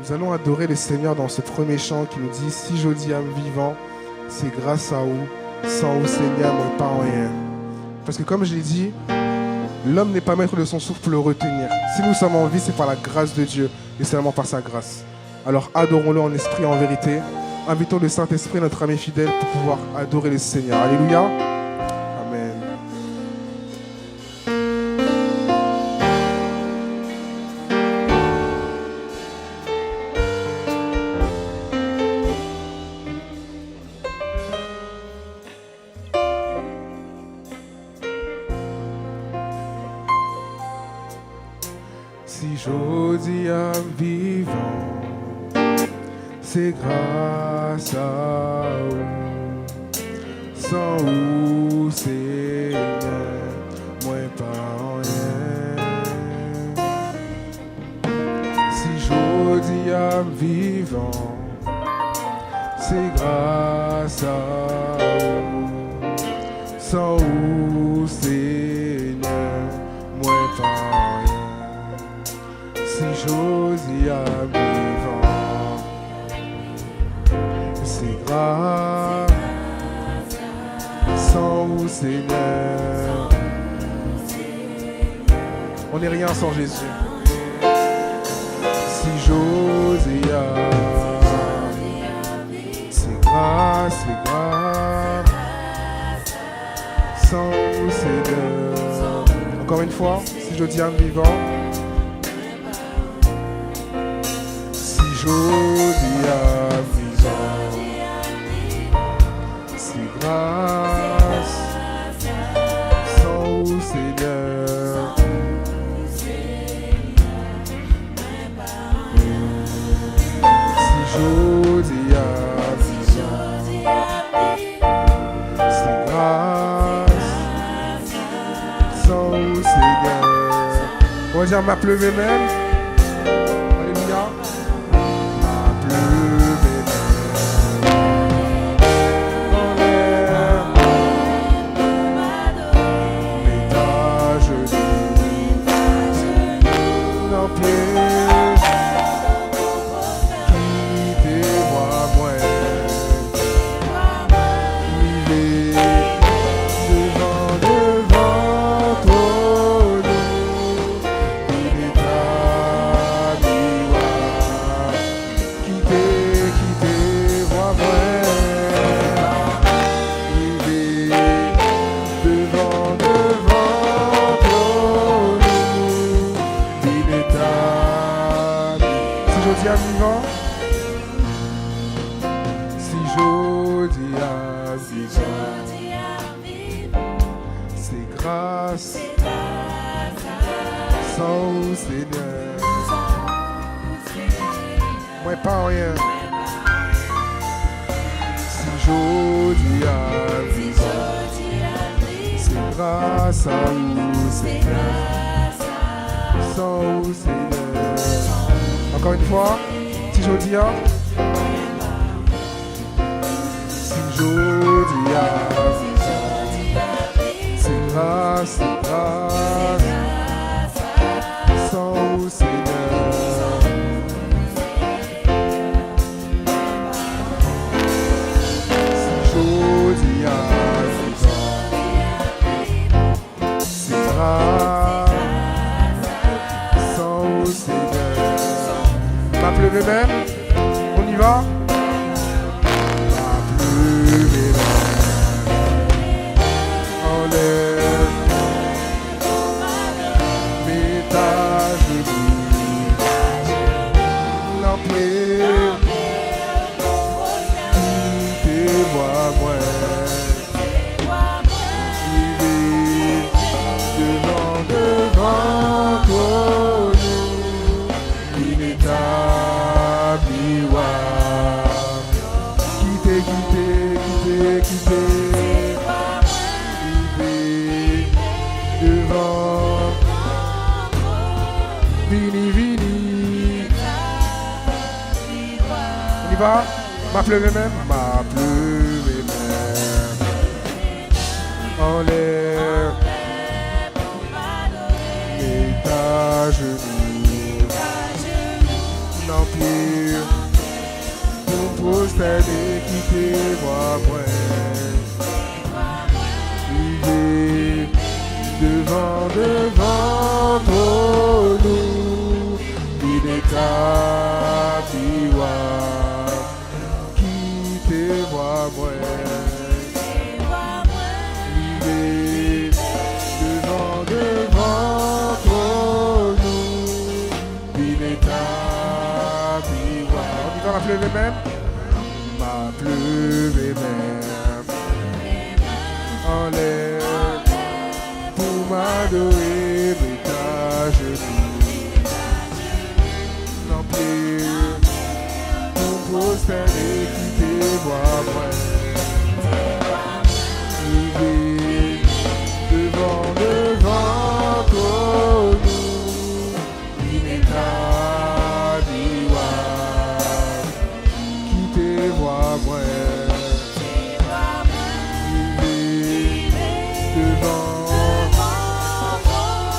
Nous allons adorer le Seigneur dans ce premier chant qui nous dit « Si je dis âme vivant, c'est grâce à vous, sans vous Seigneur, moi pas en rien. » Parce que comme je l'ai dit, l'homme n'est pas maître de son souffle pour le retenir. Si nous sommes en vie, c'est par la grâce de Dieu et seulement par sa grâce. Alors adorons-le en esprit et en vérité. Invitons le Saint-Esprit, notre ami fidèle, pour pouvoir adorer le Seigneur. Alléluia. Amen. Si j'odie à vivant, c'est grâce à vous. Sans vous, Seigneur, moi pas en rien. Si j'odie à vivant, c'est grâce à vous. Sans vous, Seigneur, moi pas en rien. Si j'odie à vivant, c'est grâce, sans vous Seigneur, on n'est rien sans Jésus. Si j'ose c'est grâce, sans vous Seigneur. Encore une fois, si je dis un vivant, si j'ose grâce, sans vous Seigneur. Si j'ose c'est grâce, sans vous Seigneur. On va dire m'a pleuvé même. Alléluia. M'a pleuvé pas en rien. Si j'odie à vivre, c'est grâce à vous, Seigneur. Sans vous, Seigneur. Encore une fois, si j'odie à, si j'odie à vivre, c'est grâce, sans vous, Seigneur. Sans vous Seigneur. Ma pleuvé même. On y va. Ma pleuvé même. Enlève mes tâches de vie. L'empire qui te voit moi. Ma pleuvé même, ma pleuvé même. Enlève mes tâches, non plus, nous prosterner, quitter, voir moi. Vivez devant nous, il est tapis, quitter, voir moi. Vivez devant nous, il est tapis. On y va, ma pleuve même. Ma pleuve même. En l'air pour m'adorer, mais ta genoux. Non plus pour prosterner, quitter, voir moi. Vivez devant nous, il est tapis, quitter, voir moi.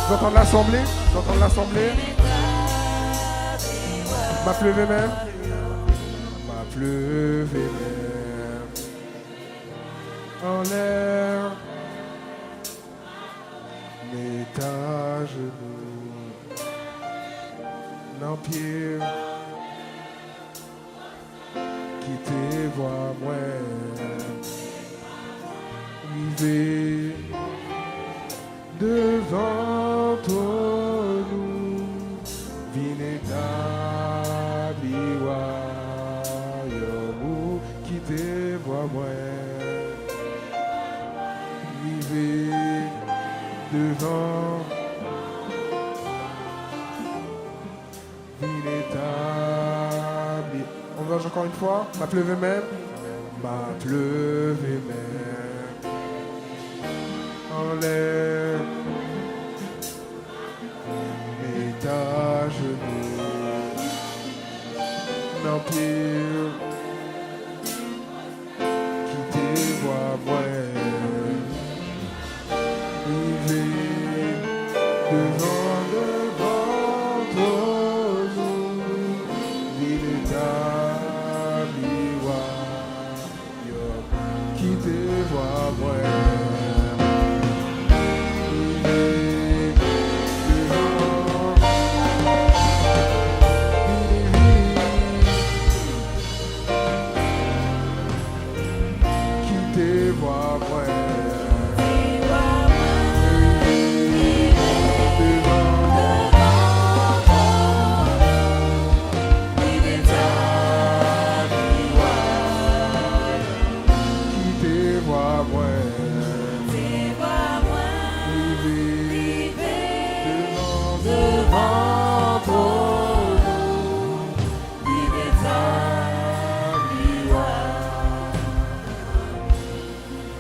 Vous entendez l'assemblée? Vous entendez l'assemblée? Ma pleuve même? Ma pleuve même. En l'air, mets ta genoux. L'empire, quittez, vois moi. Vivez devant nous, Vineta biwa, yomu, quittez, vois moi. Vivez devant Vineta biwa. On va encore une fois, ma pleuve même, ma pleuve même. En l'air, mets ta genoux, l'empire, quittez, vois moi. Vivez devant nous, vivez ta biwa, quittez, vois moi.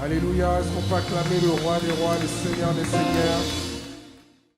Alléluia, est-ce qu'on peut acclamer le roi des rois, le Seigneur des seigneurs?